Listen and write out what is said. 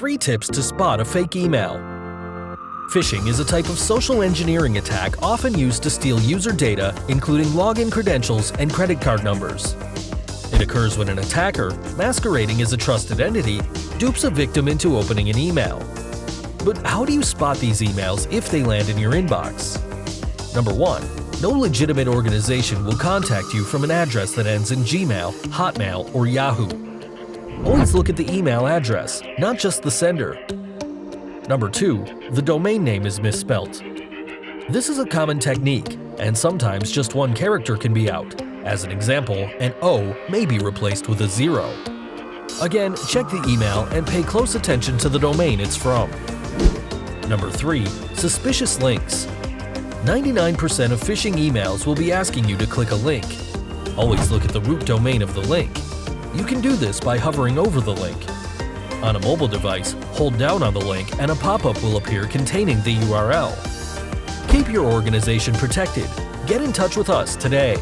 3 tips to spot a fake email. Phishing is a type of social engineering attack often used to steal user data, including login credentials and credit card numbers. It occurs when an attacker, masquerading as a trusted entity, dupes a victim into opening an email. But how do you spot these emails if they land in your inbox? Number 1. No legitimate organization will contact you from an address that ends in Gmail, Hotmail, or Yahoo. Always look at the email address, not just the sender. Number 2. The domain name is misspelt. This is a common technique, and sometimes just one character can be out. As an example, an O may be replaced with a 0. Again, check the email and pay close attention to the domain it's from. Number 3. Suspicious links. 99% of phishing emails will be asking you to click a link. Always look at the root domain of the link. You can do this by hovering over the link. On a mobile device, hold down on the link and a pop-up will appear containing the URL. Keep your organization protected. Get in touch with us today.